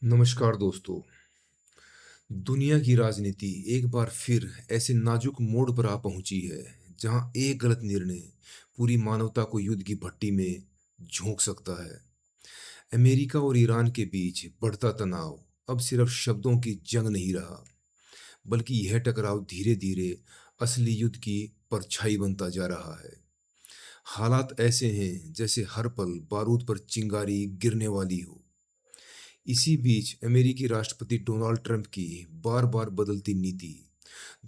नमस्कार दोस्तों। दुनिया की राजनीति एक बार फिर ऐसे नाजुक मोड़ पर आ पहुंची है जहां एक गलत निर्णय पूरी मानवता को युद्ध की भट्टी में झोंक सकता है। अमेरिका और ईरान के बीच बढ़ता तनाव अब सिर्फ शब्दों की जंग नहीं रहा, बल्कि यह टकराव धीरे धीरे असली युद्ध की परछाई बनता जा रहा है। हालात ऐसे हैं जैसे हर पल बारूद पर चिंगारी गिरने वाली हो। इसी बीच अमेरिकी राष्ट्रपति डोनाल्ड ट्रंप की बार बार बदलती नीति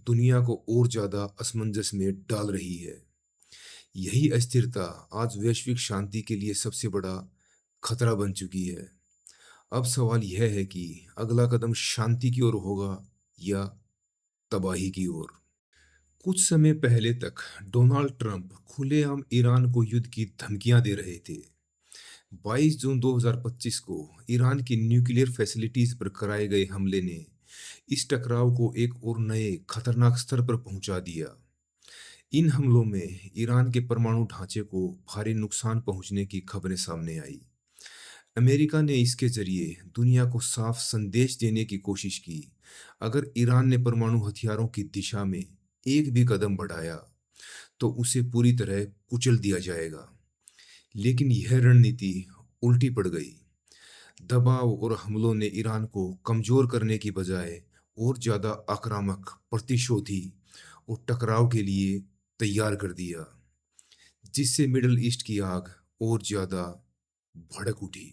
दुनिया को और ज्यादा असमंजस में डाल रही है। यही अस्थिरता आज वैश्विक शांति के लिए सबसे बड़ा खतरा बन चुकी है। अब सवाल यह है कि अगला कदम शांति की ओर होगा या तबाही की ओर। कुछ समय पहले तक डोनाल्ड ट्रंप खुलेआम ईरान को युद्ध की धमकियां दे रहे थे। 22 जून 2025 को ईरान की न्यूक्लियर फैसिलिटीज पर कराए गए हमले ने इस टकराव को एक और नए खतरनाक स्तर पर पहुंचा दिया। इन हमलों में ईरान के परमाणु ढांचे को भारी नुकसान पहुंचने की खबरें सामने आई। अमेरिका ने इसके जरिए दुनिया को साफ संदेश देने की कोशिश की, अगर ईरान ने परमाणु हथियारों की दिशा में एक भी कदम बढ़ाया तो उसे पूरी तरह कुचल दिया जाएगा। लेकिन यह रणनीति उल्टी पड़ गई। दबाव और हमलों ने ईरान को कमजोर करने की बजाय और ज्यादा आक्रामक, प्रतिशोधी और टकराव के लिए तैयार कर दिया, जिससे मिडल ईस्ट की आग और ज्यादा भड़क उठी।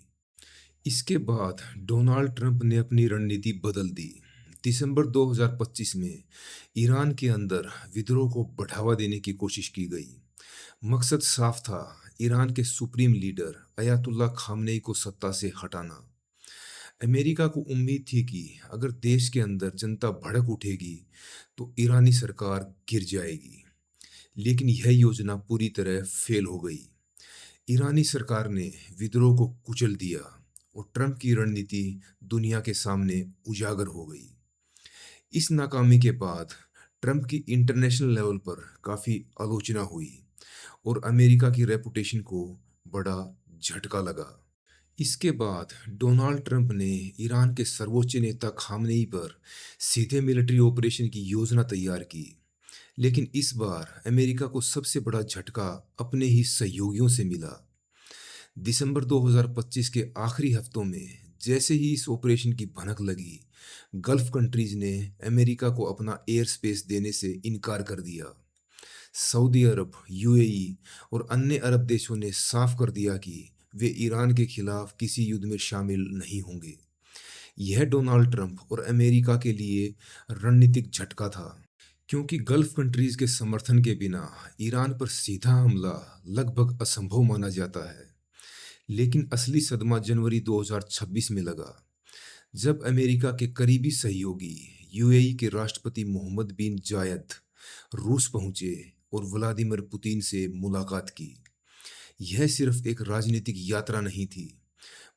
इसके बाद डोनाल्ड ट्रंप ने अपनी रणनीति बदल दी। दिसंबर 2025 में ईरान के अंदर विद्रोह को बढ़ावा देने की कोशिश की गई। मकसद साफ था, ईरान के सुप्रीम लीडर अयातुल्ला खामनेई को सत्ता से हटाना। अमेरिका को उम्मीद थी कि अगर देश के अंदर जनता भड़क उठेगी तो ईरानी सरकार गिर जाएगी। लेकिन यह योजना पूरी तरह फेल हो गई। ईरानी सरकार ने विद्रोह को कुचल दिया और ट्रंप की रणनीति दुनिया के सामने उजागर हो गई। इस नाकामी के बाद ट्रंप की इंटरनेशनल लेवल पर काफी आलोचना हुई और अमेरिका की रेपुटेशन को बड़ा झटका लगा। इसके बाद डोनाल्ड ट्रंप ने ईरान के सर्वोच्च नेता खामनेई पर सीधे मिलिट्री ऑपरेशन की योजना तैयार की। लेकिन इस बार अमेरिका को सबसे बड़ा झटका अपने ही सहयोगियों से मिला। दिसंबर 2025 के आखिरी हफ्तों में जैसे ही इस ऑपरेशन की भनक लगी, गल्फ कंट्रीज ने अमेरिका को अपना एयर स्पेस देने से इनकार कर दिया। सऊदी अरब, यूएई और अन्य अरब देशों ने साफ कर दिया कि वे ईरान के खिलाफ किसी युद्ध में शामिल नहीं होंगे। यह डोनाल्ड ट्रंप और अमेरिका के लिए रणनीतिक झटका था, क्योंकि गल्फ कंट्रीज के समर्थन के बिना ईरान पर सीधा हमला लगभग असंभव माना जाता है। लेकिन असली सदमा जनवरी 2026 में लगा, जब अमेरिका के करीबी सहयोगी यूएई के राष्ट्रपति मोहम्मद बिन जायद रूस पहुंचे और व्लादिमीर पुतिन से मुलाकात की। यह सिर्फ एक राजनीतिक यात्रा नहीं थी,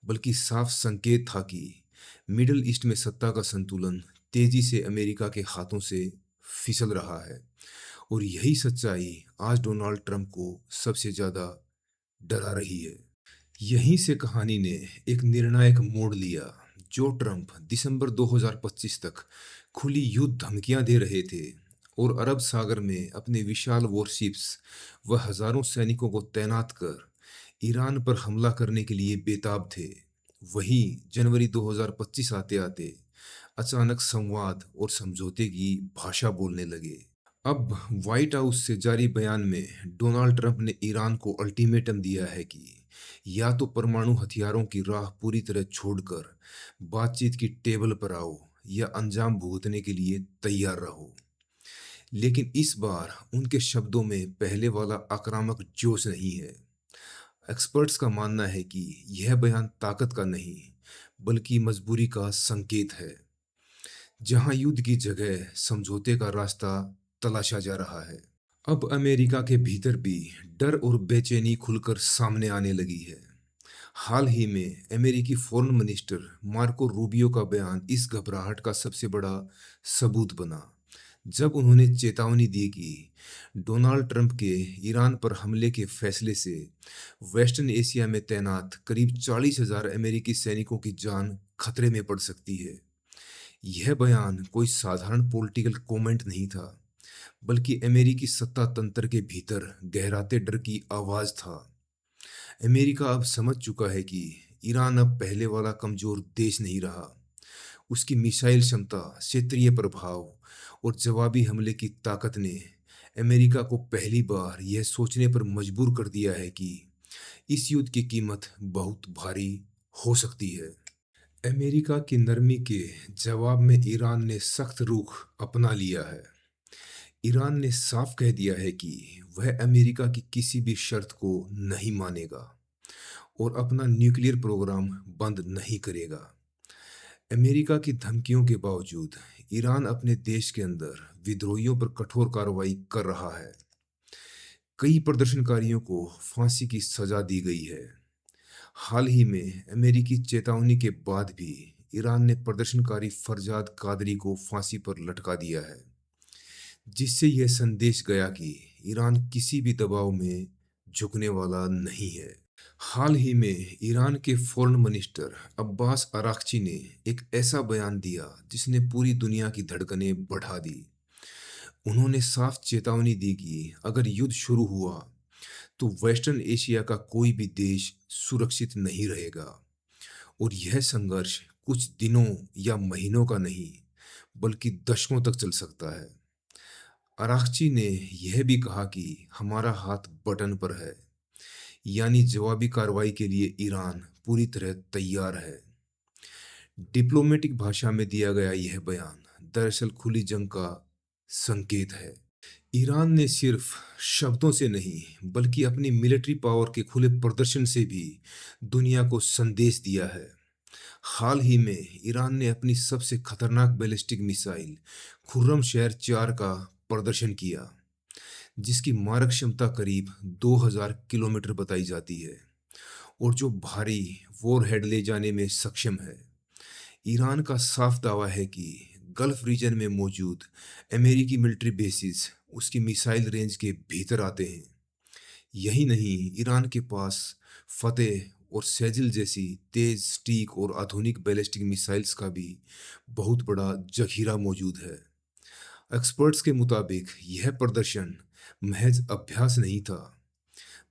बल्कि साफ संकेत था कि मिडिल ईस्ट में सत्ता का संतुलन तेजी से अमेरिका के हाथों से फिसल रहा है। और यही सच्चाई आज डोनाल्ड ट्रंप को सबसे ज्यादा डरा रही है। यहीं से कहानी ने एक निर्णायक मोड़ लिया। जो ट्रंप दिसंबर 2025 तक खुली युद्ध धमकियां दे रहे थे और अरब सागर में अपने विशाल वॉरशिप्स व हजारों सैनिकों को तैनात कर ईरान पर हमला करने के लिए बेताब थे, वहीं जनवरी 2025 आते आते अचानक संवाद और समझौते की भाषा बोलने लगे। अब व्हाइट हाउस से जारी बयान में डोनाल्ड ट्रंप ने ईरान को अल्टीमेटम दिया है कि या तो परमाणु हथियारों की राह पूरी तरह छोड़कर बातचीत की टेबल पर आओ या अंजाम भुगतने के लिए तैयार रहो। लेकिन इस बार उनके शब्दों में पहले वाला आक्रामक जोश नहीं है। एक्सपर्ट्स का मानना है कि यह बयान ताकत का नहीं, बल्कि मजबूरी का संकेत है, जहां युद्ध की जगह समझौते का रास्ता तलाशा जा रहा है। अब अमेरिका के भीतर भी डर और बेचैनी खुलकर सामने आने लगी है। हाल ही में अमेरिकी फॉरेन मिनिस्टर मार्को रूबियो का बयान इस घबराहट का सबसे बड़ा सबूत बना, जब उन्होंने चेतावनी दी कि डोनाल्ड ट्रंप के ईरान पर हमले के फैसले से वेस्टर्न एशिया में तैनात करीब 40,000 अमेरिकी सैनिकों की जान खतरे में पड़ सकती है। यह बयान कोई साधारण पॉलिटिकल कमेंट नहीं था, बल्कि अमेरिकी सत्ता तंत्र के भीतर गहराते डर की आवाज था। अमेरिका अब समझ चुका है कि ईरान अब पहले वाला कमजोर देश नहीं रहा। उसकी मिसाइल क्षमता, क्षेत्रीय प्रभाव और जवाबी हमले की ताकत ने अमेरिका को पहली बार यह सोचने पर मजबूर कर दिया है कि इस युद्ध की कीमत बहुत भारी हो सकती है। अमेरिका की नरमी के जवाब में ईरान ने सख्त रुख अपना लिया है। ईरान ने साफ कह दिया है कि वह अमेरिका की किसी भी शर्त को नहीं मानेगा और अपना न्यूक्लियर प्रोग्राम बंद नहीं करेगा। अमेरिका की धमकियों के बावजूद ईरान अपने देश के अंदर विद्रोहियों पर कठोर कार्रवाई कर रहा है। कई प्रदर्शनकारियों को फांसी की सजा दी गई है। हाल ही में अमेरिकी चेतावनी के बाद भी ईरान ने प्रदर्शनकारी फरजाद कादरी को फांसी पर लटका दिया है, जिससे यह संदेश गया कि ईरान किसी भी दबाव में झुकने वाला नहीं है। हाल ही में ईरान के फॉरेन मिनिस्टर अब्बास अराक्ची ने एक ऐसा बयान दिया जिसने पूरी दुनिया की धड़कनें बढ़ा दी। उन्होंने साफ चेतावनी दी कि अगर युद्ध शुरू हुआ तो वेस्टर्न एशिया का कोई भी देश सुरक्षित नहीं रहेगा और यह संघर्ष कुछ दिनों या महीनों का नहीं, बल्कि दशकों तक चल सकता है। अराक्ची ने यह भी कहा कि हमारा हाथ बटन पर है, यानी जवाबी कार्रवाई के लिए ईरान पूरी तरह तैयार है। डिप्लोमेटिक भाषा में दिया गया यह बयान दरअसल खुली जंग का संकेत है। ईरान ने सिर्फ शब्दों से नहीं, बल्कि अपनी मिलिट्री पावर के खुले प्रदर्शन से भी दुनिया को संदेश दिया है। हाल ही में ईरान ने अपनी सबसे खतरनाक बैलिस्टिक मिसाइल खुर्रमशहर 4 का प्रदर्शन किया, जिसकी मारक क्षमता करीब 2000 किलोमीटर बताई जाती है और जो भारी वॉरहेड ले जाने में सक्षम है। ईरान का साफ दावा है कि गल्फ रीजन में मौजूद अमेरिकी मिलिट्री बेसिस उसकी मिसाइल रेंज के भीतर आते हैं। यही नहीं, ईरान के पास फतेह और सेजिल जैसी तेज स्टीक और आधुनिक बैलिस्टिक मिसाइल्स का भी बहुत बड़ा जखीरा मौजूद है। एक्सपर्ट्स के मुताबिक यह प्रदर्शन महज अभ्यास नहीं था,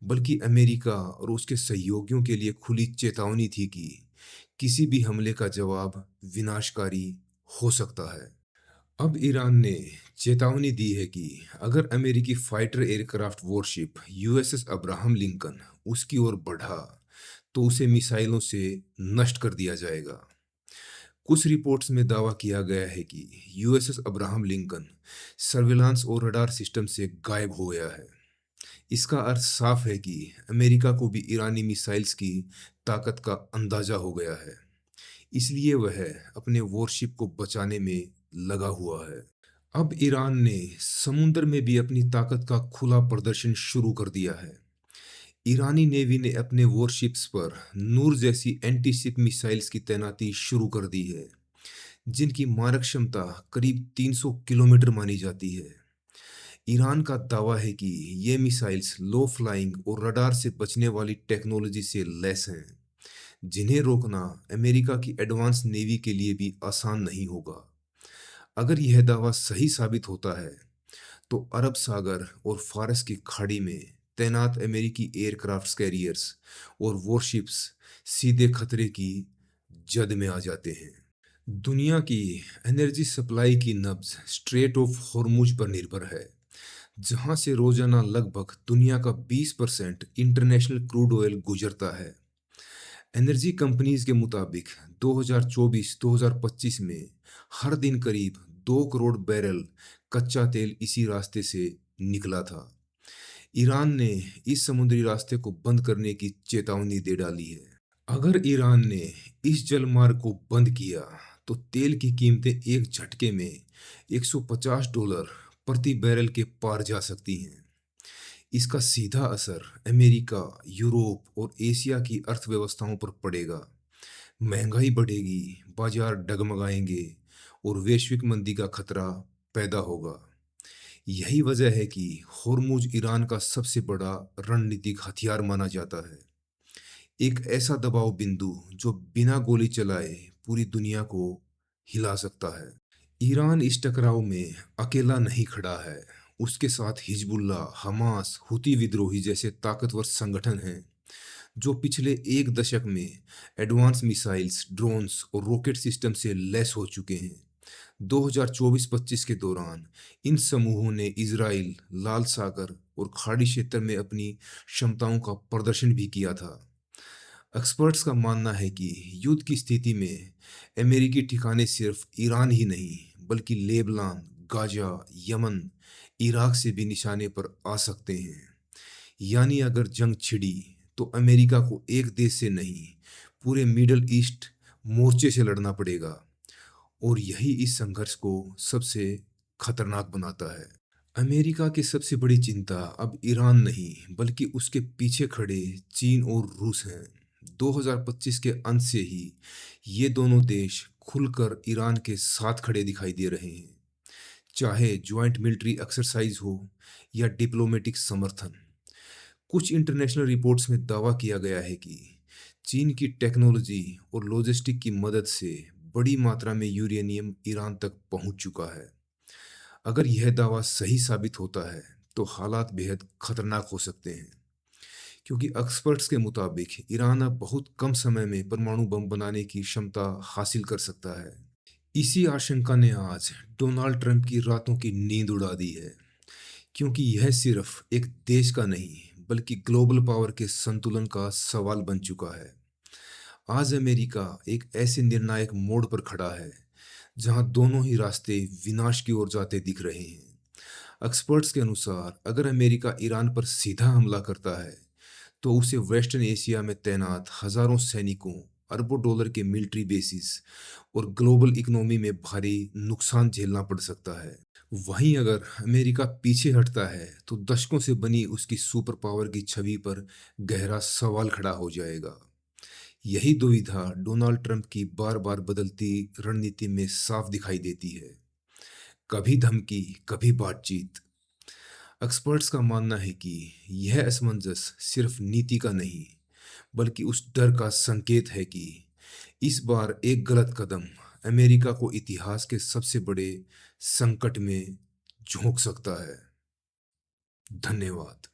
बल्कि अमेरिका और उसके सहयोगियों के लिए खुली चेतावनी थी कि किसी भी हमले का जवाब विनाशकारी हो सकता है। अब ईरान ने चेतावनी दी है कि अगर अमेरिकी fighter aircraft worship USS Abraham Lincoln उसकी ओर बढ़ा तो उसे मिसाइलों से नष्ट कर दिया जाएगा। कुछ रिपोर्ट्स में दावा किया गया है कि यूएसएस अब्राहम लिंकन सर्विलांस और रडार सिस्टम से गायब हो गया है। इसका अर्थ साफ है कि अमेरिका को भी ईरानी मिसाइल्स की ताकत का अंदाजा हो गया है, इसलिए वह अपने वॉरशिप को बचाने में लगा हुआ है। अब ईरान ने समुद्र में भी अपनी ताकत का खुला प्रदर्शन शुरू कर दिया है। ईरानी नेवी ने अपने वॉरशिप्स पर नूर जैसी एंटी शिप मिसाइल्स की तैनाती शुरू कर दी है, जिनकी मारक क्षमता करीब 300 किलोमीटर मानी जाती है। ईरान का दावा है कि ये मिसाइल्स लो फ्लाइंग और रडार से बचने वाली टेक्नोलॉजी से लैस हैं, जिन्हें रोकना अमेरिका की एडवांस नेवी के लिए भी आसान नहीं होगा। अगर यह दावा सही साबित होता है तो अरब सागर और फारस की खाड़ी में तैनात अमेरिकी एयरक्राफ्ट कैरियर्स और वॉरशिप्स सीधे खतरे की जद में आ जाते हैं। दुनिया की एनर्जी सप्लाई की नब्ज स्ट्रेट ऑफ हॉर्मुज पर निर्भर है, जहां से रोजाना लगभग दुनिया का 20% इंटरनेशनल क्रूड ऑयल गुजरता है। एनर्जी कंपनीज के मुताबिक 2024-2025 में हर दिन करीब 2 करोड़ बैरल कच्चा तेल इसी रास्ते से निकला था। ईरान ने इस समुद्री रास्ते को बंद करने की चेतावनी दे डाली है। अगर ईरान ने इस जलमार्ग को बंद किया तो तेल की कीमतें एक झटके में $150 प्रति बैरल के पार जा सकती हैं। इसका सीधा असर अमेरिका, यूरोप और एशिया की अर्थव्यवस्थाओं पर पड़ेगा। महंगाई बढ़ेगी, बाजार डगमगाएंगे और वैश्विक मंदी का खतरा पैदा होगा। यही वजह है कि होर्मुज ईरान का सबसे बड़ा रणनीतिक हथियार माना जाता है। एक ऐसा दबाव बिंदु जो बिना गोली चलाए पूरी दुनिया को हिला सकता है। ईरान इस टकराव में अकेला नहीं खड़ा है। उसके साथ हिजबुल्ला, हमास, हुती विद्रोही जैसे ताकतवर संगठन हैं जो पिछले एक दशक में एडवांस मिसाइल्स, ड्रोन्स और रॉकेट सिस्टम से लैस हो चुके हैं। 2024-25 के दौरान इन समूहों ने इजराइल, लाल सागर और खाड़ी क्षेत्र में अपनी क्षमताओं का प्रदर्शन भी किया था। एक्सपर्ट्स का मानना है कि युद्ध की स्थिति में अमेरिकी ठिकाने सिर्फ ईरान ही नहीं, बल्कि लेबनान, गाजा, यमन, इराक से भी निशाने पर आ सकते हैं। यानी अगर जंग छिड़ी तो अमेरिका को एक देश से नहीं, पूरे मिडल ईस्ट मोर्चे से लड़ना पड़ेगा। और यही इस संघर्ष को सबसे खतरनाक बनाता है। अमेरिका की सबसे बड़ी चिंता अब ईरान नहीं, बल्कि उसके पीछे खड़े चीन और रूस हैं। 2025 के अंत से ही ये दोनों देश खुलकर ईरान के साथ खड़े दिखाई दे रहे हैं, चाहे ज्वाइंट मिलिट्री एक्सरसाइज हो या डिप्लोमेटिक समर्थन। कुछ इंटरनेशनल रिपोर्ट्स में दावा किया गया है कि चीन की टेक्नोलॉजी और लॉजिस्टिक की मदद से बड़ी मात्रा में यूरेनियम ईरान तक पहुंच चुका है। अगर यह दावा सही साबित होता है तो हालात बेहद खतरनाक हो सकते हैं, क्योंकि एक्सपर्ट्स के मुताबिक ईरान अब बहुत कम समय में परमाणु बम बनाने की क्षमता हासिल कर सकता है। इसी आशंका ने आज डोनाल्ड ट्रंप की रातों की नींद उड़ा दी है, क्योंकि यह सिर्फ एक देश का नहीं, बल्कि ग्लोबल पावर के संतुलन का सवाल बन चुका है। आज अमेरिका एक ऐसे निर्णायक मोड़ पर खड़ा है जहां दोनों ही रास्ते विनाश की ओर जाते दिख रहे हैं। एक्सपर्ट्स के अनुसार अगर अमेरिका ईरान पर सीधा हमला करता है तो उसे वेस्टर्न एशिया में तैनात हजारों सैनिकों, अरबों डॉलर के मिलिट्री बेसिस और ग्लोबल इकोनॉमी में भारी नुकसान झेलना पड़ सकता है। वहीं अगर अमेरिका पीछे हटता है तो दशकों से बनी उसकी सुपर पावर की छवि पर गहरा सवाल खड़ा हो जाएगा। यही दुविधा डोनाल्ड ट्रंप की बार बार बदलती रणनीति में साफ दिखाई देती है। कभी धमकी, कभी बातचीत। एक्सपर्ट्स का मानना है कि यह असमंजस सिर्फ नीति का नहीं, बल्कि उस डर का संकेत है कि इस बार एक गलत कदम अमेरिका को इतिहास के सबसे बड़े संकट में झोंक सकता है। धन्यवाद।